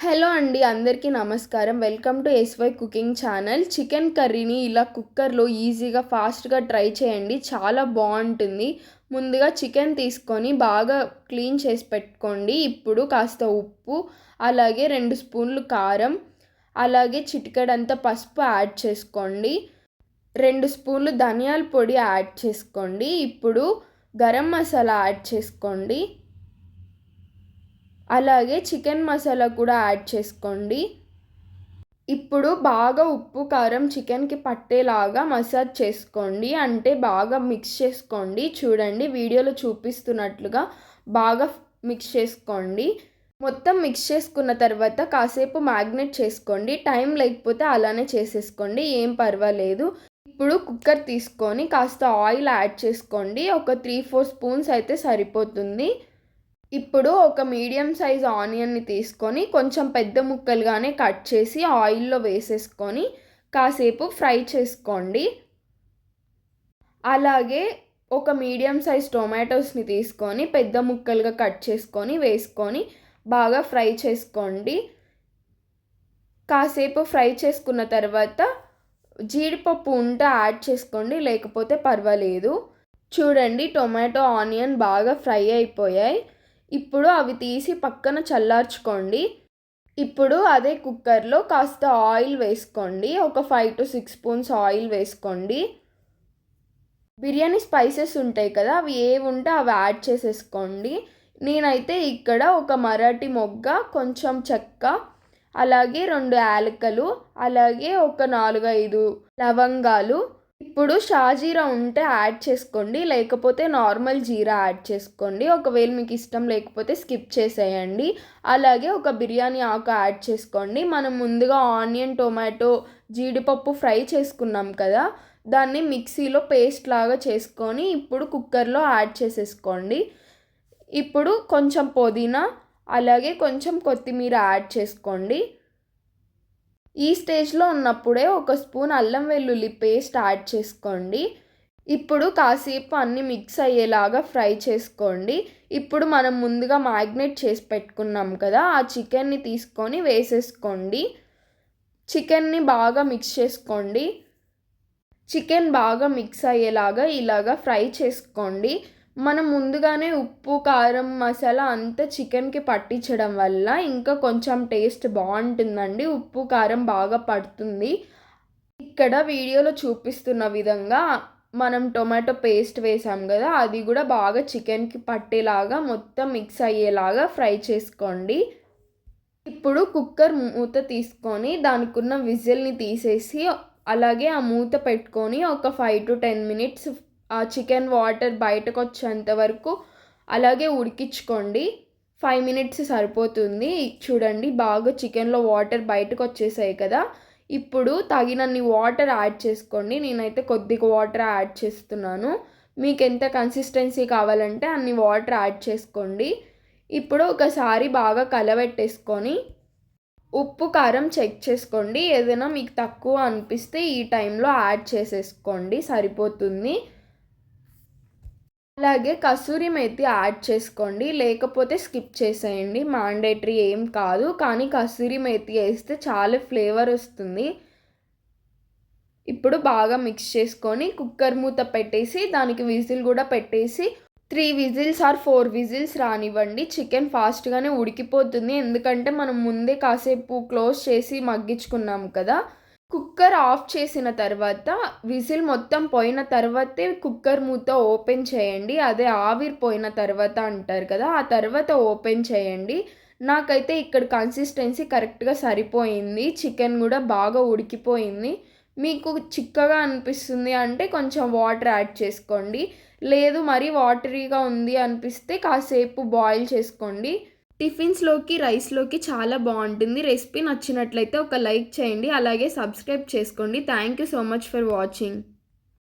Hello అండి, అందరికీ నమస్కారం. Welcome to SY cooking channel. Chicken కర్రీని ఇలా కుక్కర్లో ఈజీగా ఫాస్ట్గా ట్రై చేయండి, చాలా బాగుంటుంది. ముందుగా చికెన్ తీసుకొని బాగా క్లీన్ చేసి పెట్టుకోండి. ఇప్పుడు కాస్త ఉప్పు, అలాగే 2 స్పూన్లు కారం, అలాగే చిటికెడంత పసుపు యాడ్ చేసుకోండి. 2 స్పూన్లు ధనియాల పొడి యాడ్ చేసుకోండి. ఇప్పుడు గరం మసాలా యాడ్ చేసుకోండి. అలాగే చికెన్ మసాలా కూడా యాడ్ చేసుకోండి. ఇప్పుడు బాగా ఉప్పు కారం చికెన్కి పట్టేలాగా మసాజ్ చేసుకోండి, అంటే బాగా మిక్స్ చేసుకోండి. చూడండి, వీడియోలో చూపిస్తున్నట్లుగా బాగా మిక్స్ చేసుకోండి. మొత్తం మిక్స్ చేసుకున్న తర్వాత కాసేపు మ్యాగ్నేట్ చేసుకోండి. టైం లేకపోతే అలానే చేసేసుకోండి, ఏం పర్వాలేదు. ఇప్పుడు కుక్కర్ తీసుకొని కాస్త ఆయిల్ యాడ్ చేసుకోండి. ఒక 3-4 స్పూన్స్ అయితే సరిపోతుంది. ఇప్పుడు ఒక మీడియం సైజ్ ఆనియన్ని తీసుకొని కొంచెం పెద్ద ముక్కలుగానే కట్ చేసి ఆయిల్లో వేసేసుకొని కాసేపు ఫ్రై చేసుకోండి. అలాగే ఒక మీడియం సైజ్ టొమాటోస్ని తీసుకొని పెద్ద ముక్కలుగా కట్ చేసుకొని వేసుకొని బాగా ఫ్రై చేసుకోండి. కాసేపు ఫ్రై చేసుకున్న తర్వాత జీడిపప్పు ఉంటే యాడ్ చేసుకోండి, లేకపోతే పర్వాలేదు. చూడండి, టొమాటో ఆనియన్ బాగా ఫ్రై అయిపోయాయి. ఇప్పుడు అవి తీసి పక్కన చల్లార్చుకోండి. ఇప్పుడు అదే కుక్కర్లో కాస్త ఆయిల్ వేసుకోండి. ఒక 5-6 స్పూన్స్ ఆయిల్ వేసుకోండి. బిర్యానీ స్పైసెస్ ఉంటాయి కదా, అవి ఏవి ఉంటే అవి యాడ్ చేసేసుకోండి. నేనైతే ఇక్కడ ఒక మరాఠీ మొగ్గ, కొంచెం చెక్క, అలాగే 2 యాలకులు, అలాగే ఒక 4-5 లవంగాలు. ఇప్పుడు షాజీరా ఉంటే యాడ్ చేసుకోండి, లేకపోతే నార్మల్ జీరా యాడ్ చేసుకోండి. ఒకవేళ మీకు ఇష్టం లేకపోతే స్కిప్ చేసేయండి. అలాగే ఒక బిర్యానీ ఆకు యాడ్ చేసుకోండి. మనం ముందుగా ఆనియన్, టొమాటో, జీడిపప్పు ఫ్రై చేసుకున్నాం కదా, దాన్ని మిక్సీలో పేస్ట్ లాగా చేసుకొని ఇప్పుడు కుక్కర్లో యాడ్ చేసేసుకోండి. ఇప్పుడు కొంచెం పుదీనా, అలాగే కొంచెం కొత్తిమీర యాడ్ చేసుకోండి. ఈ స్టేజ్లో ఉన్నప్పుడే ఒక స్పూన్ అల్లం వెల్లుల్లి పేస్ట్ యాడ్ చేసుకోండి. ఇప్పుడు కాసేపు అన్నీ మిక్స్ అయ్యేలాగా ఫ్రై చేసుకోండి. ఇప్పుడు మనం ముందుగా మ్యాగ్నేట్ చేసి పెట్టుకున్నాం కదా, ఆ చికెన్ని తీసుకొని వేసేసుకోండి. చికెన్ని బాగా మిక్స్ చేసుకోండి. చికెన్ బాగా మిక్స్ అయ్యేలాగా ఇలాగా ఫ్రై చేసుకోండి. మనం ముందుగానే ఉప్పు, కారం, మసాలా అంతా చికెన్కి పట్టించడం వల్ల ఇంకా కొంచెం టేస్ట్ బాగుంటుందండి. ఉప్పు, కారం బాగా పడుతుంది. ఇక్కడ వీడియోలో చూపిస్తున్న విధంగా మనం టొమాటో పేస్ట్ వేసాం కదా, అది కూడా బాగా చికెన్కి పట్టేలాగా మొత్తం మిక్స్ అయ్యేలాగా ఫ్రై చేసుకోండి. ఇప్పుడు కుక్కర్ మూత తీసుకొని దానికి ఉన్న విజిల్ని తీసేసి అలాగే ఆ మూత పెట్టుకొని ఒక 5-10 మినిట్స్ ఆ చికెన్ వాటర్ బయటకు వచ్చేంత వరకు అలాగే ఉడికించుకోండి. 5 మినిట్స్ సరిపోతుంది. చూడండి, బాగా చికెన్లో వాటర్ బయటకు వచ్చేసాయి కదా. ఇప్పుడు తగినన్ని వాటర్ యాడ్ చేసుకోండి. నేనైతే కొద్దిగా వాటర్ యాడ్ చేస్తున్నాను. మీకు ఎంత కన్సిస్టెన్సీ కావాలంటే అన్ని వాటర్ యాడ్ చేసుకోండి. ఇప్పుడు ఒకసారి బాగా కలబెట్టేసుకొని ఉప్పు, కారం చెక్ చేసుకోండి. ఏదైనా మీకు తక్కువ అనిపిస్తే ఈ టైంలో యాడ్ చేసేసుకోండి, సరిపోతుంది. అలాగే కసూరి మేతి యాడ్ చేసుకోండి, లేకపోతే స్కిప్ చేసేయండి, మ్యాండేటరీ ఏం కాదు. కానీ కసూరి మేతి వేస్తే చాలా ఫ్లేవర్ వస్తుంది. ఇప్పుడు బాగా మిక్స్ చేసుకొని కుక్కర్ మూత పెట్టేసి దానికి విజిల్ కూడా పెట్టేసి 3 విజిల్స్ ఆర్ 4 విజిల్స్ రానివ్వండి. చికెన్ ఫాస్ట్గానే ఉడికిపోతుంది, ఎందుకంటే మనం ముందే కాసేపు క్లోజ్ చేసి మగ్గించుకున్నాం కదా. కుక్కర్ ఆఫ్ చేసిన తర్వాత విజిల్ మొత్తం పోయిన తర్వాతే కుక్కర్ మూత ఓపెన్ చేయండి. అదే ఆవిరి పోయిన తర్వాత అంటారు కదా, ఆ తర్వాత ఓపెన్ చేయండి. నాకైతే ఇక్కడ కన్సిస్టెన్సీ కరెక్ట్గా సరిపోయింది. చికెన్ కూడా బాగా ఉడికిపోయింది. మీకు చిక్కగా అనిపిస్తుంది అంటే కొంచెం వాటర్ యాడ్ చేసుకోండి. లేదు మరీ వాటరీగా ఉంది అనిపిస్తే కాసేపు బాయిల్ చేసుకోండి. టిఫిన్స్లోకి, రైస్లోకి చాలా బాగుంటుంది. రెసిపీ నచ్చినట్లయితే ఒక లైక్ చేయండి, అలాగే సబ్స్క్రైబ్ చేసుకోండి. Thank you so much for watching.